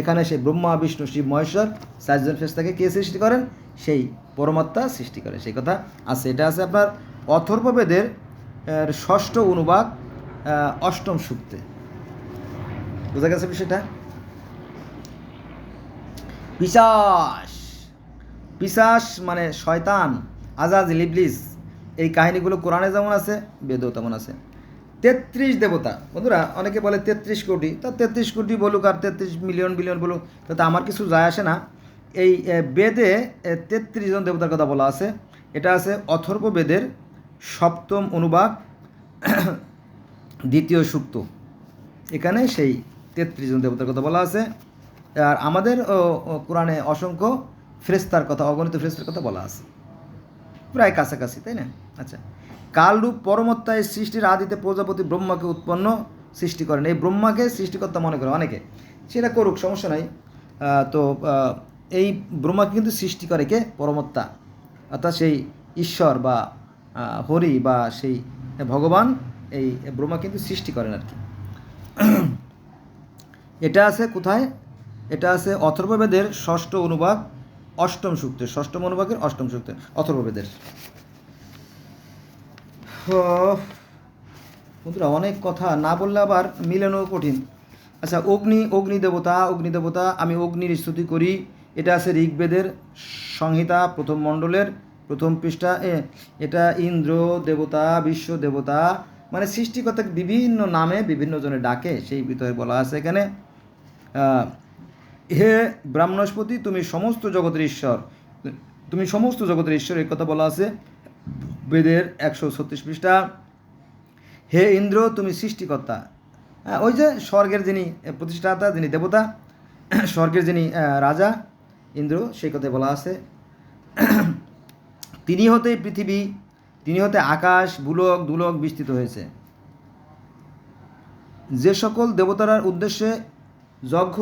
Speaker 1: এখানে সেই ব্রহ্মা, বিষ্ণু, শিব, মহেশ্বর 4 জন ফেরেশতাকে কে সৃষ্টি করেন, সেই পরমাত্মা সৃষ্টি করেন, সেই কথা আছে। এটা আছে আপনার অথর্ববেদের 6ষ্ঠ অনুবাক 8ম সূক্তে। বোঝা গেছে বিষয়টা? পিশাচ মানে শয়তান, আজাজিল, ইবলিস, এই কাহিনীগুলো কোরআনে যেমন আছে বেদেও তেমন আছে। 33 দেবতা, বন্ধুরা অনেকে বলে 33 কোটি, তা 33 কোটি বলুক আর 33 মিলিয়ন বিলিয়ন বলুক, তাতে আমার কিছু যায় আসে না। এই বেদে 33 জন দেবতার কথা বলা আছে। এটা আছে অথর্ববেদের 7ম অনুবাক 2য় সূক্ত। এখানে সেই 33 জন দেবতার কথা বলা আছে। আর আমাদের কোরআনে অসংখ্য ফেরেশতার কথা, অগণিত ফেরেশতার কথা বলা আছে, প্রায় কাছাকাছি, তাই না? আচ্ছা, কালরূপ পরমাত্মা এই সৃষ্টির আদিতে প্রজাপতি ব্রহ্মাকে উৎপন্ন সৃষ্টি করেন। এই ব্রহ্মাকে সৃষ্টিকর্তা মনে করে অনেকে, সেটা করুক, সমস্যা নাই। তো এই ব্রহ্মাকে কিন্তু সৃষ্টি করে কে? পরমাত্মা, অর্থাৎ সেই ঈশ্বর বা হরি বা সেই ভগবান, এই ব্রহ্মা কিন্তু সৃষ্টি করেন আর কি। এটা আছে কোথায়? এটা আছে অথর্ববেদের 6ষ্ঠ অনুবাক 8ম সূক্তে, 6ম অনুবাকের 8ম সূক্তে অথর্ববেদের। বন্ধুরা অনেক কথা না বললে আবার মিলানো কঠিন। আচ্ছা, অগ্নিদেবতা, আমি অগ্নির স্তুতি করি। এটা আছে ঋগ্বেদের সংহিতা 1ম মণ্ডলের 1ম পৃষ্ঠা। এটা ইন্দ্র দেবতা, বিশ্ব দেবতা, মানে সৃষ্টিকর্তাকে বিভিন্ন নামে বিভিন্ন জনে ডাকে, সেই ভিতরে বলা আছে এখানে। হে ব্রাহ্মণস্পতি, তুমি সমস্ত জগতের ঈশ্বর, এই কথা বলা আছে বেদের 136 পৃষ্ঠা। হে ইন্দ্র, তুমি সৃষ্টিকর্তা। ওই যে স্বর্গের যিনি প্রতিষ্ঠাতা, যিনি দেবতা, স্বর্গের যিনি রাজা ইন্দ্র, সেই কথাই বলা আছে। তিনি হতে পৃথিবী, তিনি হতে আকাশ, ভূলোক, দুলোক বিস্তৃত হয়েছে। যে সকল দেবতার উদ্দেশ্যে যজ্ঞ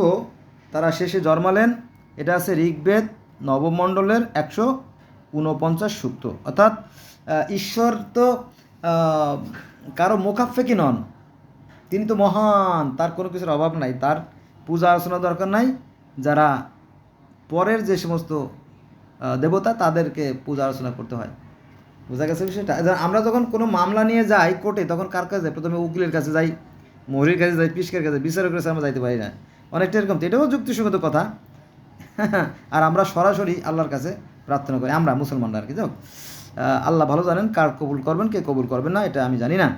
Speaker 1: তারা শেষে জন্মালেন, এটা আছে ঋগ্বেদ 9ম মণ্ডলের 149 সূক্ত। অর্থাৎ ঈশ্বর তো কারো মুখাফেকি নন, তিনি তো মহান, তার কোনো কিছুর অভাব নাই, তার পূজা অর্চনা দরকার নাই। যারা পরের যে সমস্ত দেবতা, তাদেরকে পূজা অর্চনা করতে হয়। বোঝা গেছে বিষয়টা? আমরা যখন কোনো মামলা নিয়ে যাই কোর্টে, তখন কার কাছে যাই? প্রথমে উকিলের কাছে যাই, মোহরির কাছে যাই, পিসকের কাছে, বিচারকের কাছে আমরা যাইতে পারি না, অনেকটা এরকম। তো এটাও যুক্তিসঙ্গত কথা। আর আমরা সরাসরি আল্লাহর কাছে প্রার্থনা করি, আমরা মুসলমানরা আর কি। যাও, আল্লাহ ভালো জানেন কার কবুল করবেন কে কবুল করবেন না, এটা আমি জানি না।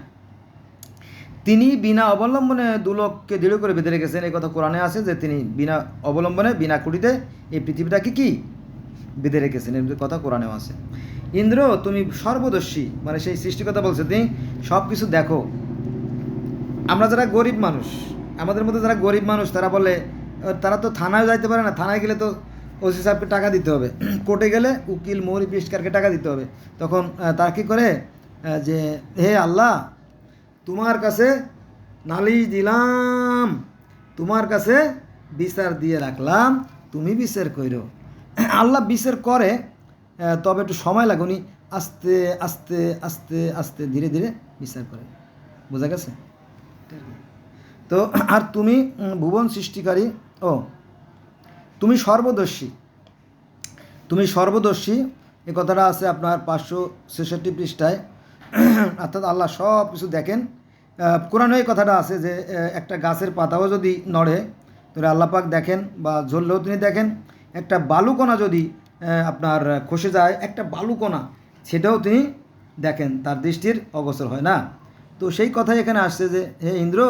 Speaker 1: তিনি বিনা অবলম্বনে দুলোককে দৃঢ় করে বেঁধে রেখেছেন, এই কথা কোরআনে আছে যে তিনি বিনা অবলম্বনে বিনা কুটিতে এই পৃথিবীটাকে কি বেঁধে রেখেছেন, এর কথা কোরআনেও আছে। ইন্দ্র তুমি সর্বদর্শী, মানে সেই সৃষ্টিকতা বলছে তুমি সব কিছু দেখো। আমরা যারা গরিব মানুষ, আমাদের মধ্যে যারা গরিব মানুষ তারা বলে, তারা তো থানায় যাইতে পারে না, থানায় গেলে তো ওসি সাহেবকে টাকা দিতে হবে, কোর্টে গেলে উকিল মৌরি পিস্কারকে টাকা দিতে হবে। তখন তারা কী করে যে হে আল্লাহ তোমার কাছে নালিশ দিলাম, তোমার কাছে বিচার দিয়ে রাখলাম, তুমি বিচার করো। আল্লাহ বিচার করে, তবে একটু সময় লাগে, উনি আস্তে আস্তে আস্তে আস্তে ধীরে ধীরে বিচার করে। বোঝা গেছে? তো আর তুমি ভুবন সৃষ্টিকারী, ও তুমি সর্বদর্শী, তুমি সর্বদর্শী, এ কথাটা আছে আপনার 566 পৃষ্ঠায়। অর্থাৎ আল্লাহ সব কিছু দেখেন। কোরআনে এই কথাটা আছে যে একটা গাছের পাতাও যদি নড়ে তাহলে আল্লাহ পাক দেখেন, বা জ্বললেও তিনি দেখেন। একটা বালুকণা যদি আপনার খসে যায়, একটা বালুকণা, সেটাও তিনি দেখেন, তার দৃষ্টির অগোচর হয় না। তো সেই কথাই এখানে আসছে যে হে ইন্দ্র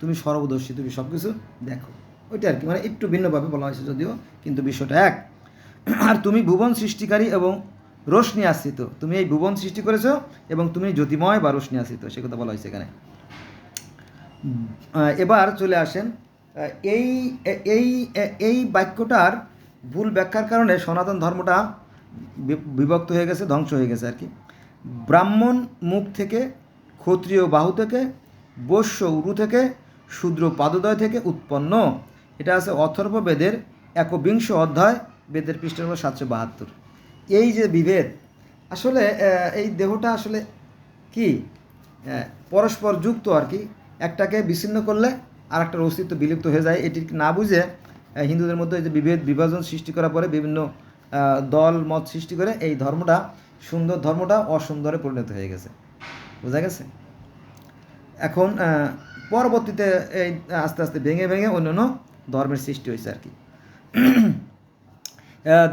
Speaker 1: তুমি সর্বদর্শী, তুমি সব কিছু দেখো। ওইটা আর কি, মানে একটু ভিন্নভাবে বলা হয়েছে যদিও, কিন্তু বিষয়টা এক। আর তুমি ভুবন সৃষ্টিকারী এবং রোশনি আশ্রিত, তুমি এই ভুবন সৃষ্টি করেছো এবং তুমি জ্যোতিময় বা রোশনি আশ্রিত, সে কথা বলা হয়েছে এখানে। এবার চলে আসেন, এই এই এই বাক্যটার ভুল ব্যাখ্যার কারণে সনাতন ধর্মটা বিভক্ত হয়ে গেছে, ধ্বংস হয়ে গেছে আর কি। ব্রাহ্মণ মুখ থেকে, ক্ষত্রিয় বাহু থেকে, বৈশ্য উরু থেকে, শূদ্র পাদোদয় থেকে উৎপন্ন। এটা আছে অথর্ব বেদের 21 অধ্যায়, বেদের পৃষ্ঠা নম্বর 772। এই যে বিভেদ, আসলে এই দেহটা আসলে কি পরস্পর যুক্ত আর কি, একটাকে বিচ্ছিন্ন করলে আর একটার অস্তিত্ব বিলুপ্ত হয়ে যায়। এটি না বুঝে হিন্দুদের মধ্যে এই যে বিভাজন সৃষ্টি করার পরে বিভিন্ন দল মত সৃষ্টি করে এই ধর্মটা, সুন্দর ধর্মটা অসুন্দরে পরিণত হয়ে গেছে। বোঝা গেছে? এখন পরবর্তীতে এই আস্তে আস্তে ভেঙে ভেঙে অন্যান্য ধর্মের সৃষ্টি হয়েছে আর কি।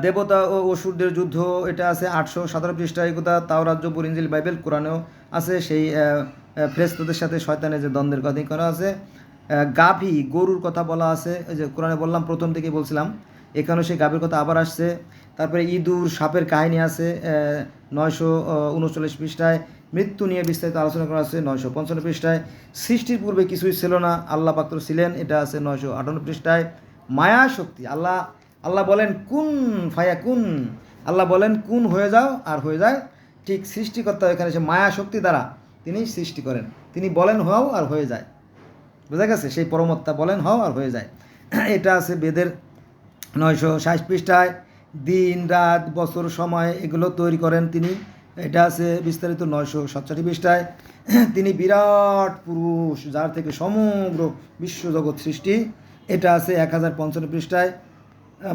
Speaker 1: দেবতা ও অসুরদের যুদ্ধ, এটা আছে 817 পৃষ্ঠা। এই কথা তাওরাত, জবুর, ইনজিল, বাইবেল, কোরআনেও আছে। সেই ফেরেশতাদের সাথে শয়তানের যে দ্বন্দ্বের কথা করা আছে। গাভী, গরুর কথা বলা আছে, ওই যে কোরআনে বললাম প্রথম থেকেই বলছিলাম, এখানেও সেই গাভীর কথা আবার আসছে। তারপরে ইঁদুর, সাপের কাহিনী আছে 939 পৃষ্ঠায়। মৃত্যু নিয়ে বিস্তারিত আলোচনা করা আছে 955 পৃষ্ঠায়। সৃষ্টির পূর্বে কিছুই ছিল না, আল্লাহ পাক ছিলেন, এটা আছে 958 পৃষ্ঠায়। মায়া শক্তি, আল্লাহ বলেন কুন ফায়া কুন, আল্লাহ বলেন কুন হয়ে যাও আর হয়ে যায়। ঠিক সৃষ্টিকর্তা এখানে সে মায়া শক্তি দ্বারা তিনি সৃষ্টি করেন, তিনি বলেন হও আর হয়ে যায়। বোঝা গেছে? সেই পরমাত্মা বলেন হও আর হয়ে যায়। এটা আছে বেদের 960 পৃষ্ঠায়। দিন রাত বছর সময় এগুলো তৈরি করেন তিনি, এটা আছে বিস্তারিত 967 পৃষ্ঠায়। তিনি বিরাট পুরুষ, যার থেকে সমগ্র বিশ্বজগৎ সৃষ্টি, এটা আছে 1055 পৃষ্ঠায়।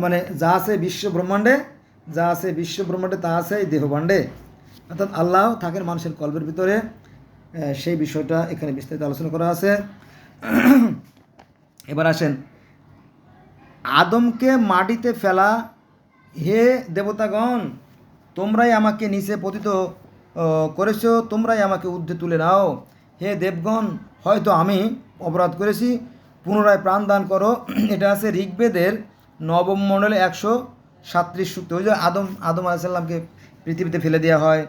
Speaker 1: মানে যা আছে বিশ্ব ব্রহ্মাণ্ডে, যা আছে বিশ্ব ব্রহ্মাণ্ডে তা আছে এই দেহভাণ্ডে। অর্থাৎ আল্লাহ থাকেন মানুষের কল্পের ভিতরে, সেই বিষয়টা এখানে বিস্তারিত আলোচনা করা আছে। এবার আসেন, আদমকে মাটিতে ফেলা, হে দেবতাগণ তোমরাই আমাকে নিচে পতিত করেছো, তোমরাই আমাকে ঊর্ধ্বে তুলে নাও। হে দেবগণ হয়তো আমি অপরাধ করেছি, পুনরায় প্রাণ দান করো। এটা আছে ঋগ্বেদের নবম মণ্ডলে 137 সূক্ত। ওই যে আদম আলাইসাল্লামকে পৃথিবীতে ফেলে দেওয়া হয়,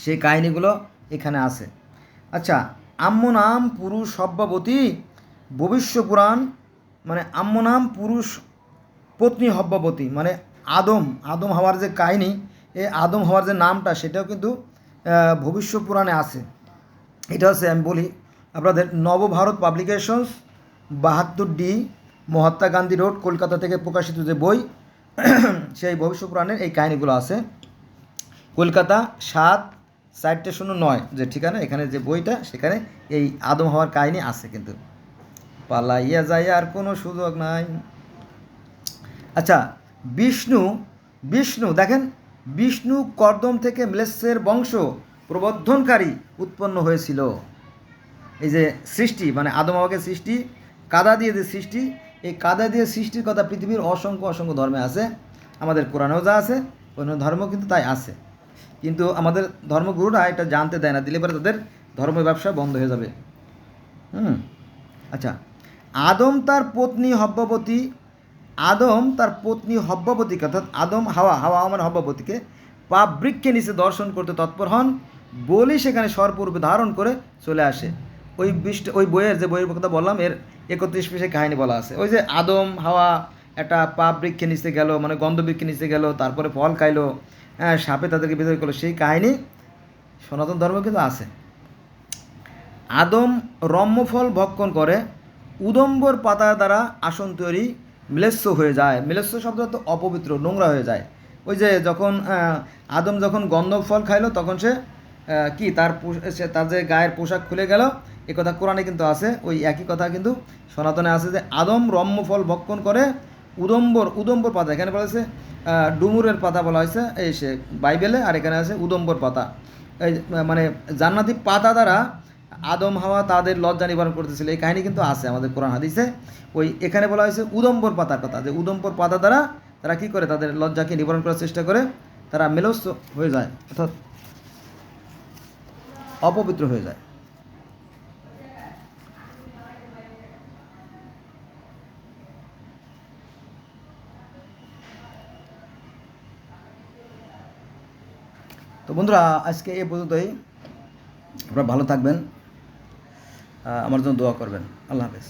Speaker 1: সেই কাহিনীগুলো এখানে আছে। আচ্ছা, আম্ম নাম পুরুষ হব্যবতী, ভবিষ্য পুরাণ, মানে আম্ম নাম পুরুষ পত্নী হব্যবতী, মানে আদম হওয়ার যে কাহিনী, এই আদম হওয়ার যে নামটা, সেটাও কিন্তু ভবিষ্য পুরাণে আছে। এটা হচ্ছে, আমি বলি আপনাদের, Navbharat publications 72D, Mahatma Gandhi road, Kolkata থেকে প্রকাশিত যে বই, সেই ভবিষ্য পুরাণের এই কাহিনীগুলো আছে। কলকাতা 7/409 যে ঠিকানা, এখানে যে বইটা, সেখানে এই আদম হওয়ার কাহিনী আছে, কিন্তু পালাইয়া যায় আর কোনো সুযোগ নাই। আচ্ছা, বিষ্ণু দেখেন, বিষ্ণু কর্দম থেকে ম্লেচ্ছের বংশ প্রবর্ধনকারী উৎপন্ন হয়েছিল। এই যে সৃষ্টি, মানে আদম হাওয়াকে সৃষ্টি, কাদা দিয়ে যে সৃষ্টি, এই কাদা দিয়ে সৃষ্টির কথা পৃথিবীর অসংখ্য অসংখ্য ধর্মে আছে, আমাদের কোরআনেও যা আছে অন্য ধর্ম কিন্তু তাই আছে, কিন্তু আমাদের ধর্মগুরুরা এটা জানতে দেয় না, দিলে পরে তাদের ধর্ম ব্যবসা বন্ধ হয়ে যাবে। আচ্ছা, আদম তার পত্নী হব্ববতীকে অর্থাৎ আদম হাওয়া আমার হব্ববতীকে পাপ বৃক্ষে নিচে দর্শন করতে তৎপর হন বলি সেখানে সর্পরূপে ধারণ করে চলে আসে। ওই বইয়ের কথা বললাম এর 31 পৃষ্ঠায় কাহিনী বলা আছে। ওই যে আদম হাওয়া একটা পাপ বৃক্ষে নিচে গেল, মানে গন্ধ বৃক্ষে নিচে গেল, তারপরে ফল খাইলো, সাপে তাদেরকে বিতরণ করলো, সেই কাহিনী সনাতন ধর্ম কিন্তু আছে। আদম রম্যফল ভক্ষণ করে উদম্বর পাতা দ্বারা আসন তৈরি ম্লেচ্ছ হয়ে যায়। ম্লেচ্ছ শব্দ তো অপবিত্র, নোংরা হয়ে যায়। ওই যে যখন আদম যখন গন্ধ ফল খাইলো তখন সে কি তার যে গায়ের পোশাক খুলে গেল, এ কথা কোরআনে কিন্তু আছে। ওই একই কথা কিন্তু সনাতনে আছে যে আদম রম্যফল ভক্ষণ করে উদম্বর পাতা, এখানে বলা হয়েছে ডুমুরের পাতা বলা হয়েছে এই সে বাইবেলে, আর এখানে আছে উদম্বর পাতা। এই মানে জান্নাতি পাতা দ্বারা আদম হাওয়া তাদের লজ্জা নিবারণ করতেছিল, এই কাহিনী কিন্তু আছে আমাদের কোরআন হাদিসে। ওই এখানে বলা হয়েছে উদম্বর পাতার কথা, যে উদম্বর পাতা দ্বারা তারা কী করে তাদের লজ্জাকে নিবারণ করার চেষ্টা করে, তারা মেলস্য হয়ে যায় অর্থাৎ অপবিত্র হয়ে যায়। তো বন্ধুরা, আজকে এ পর্যন্তই। আপনারা ভালো থাকবেন, আমার জন্য দোয়া করবেন। আল্লাহ হাফেজ।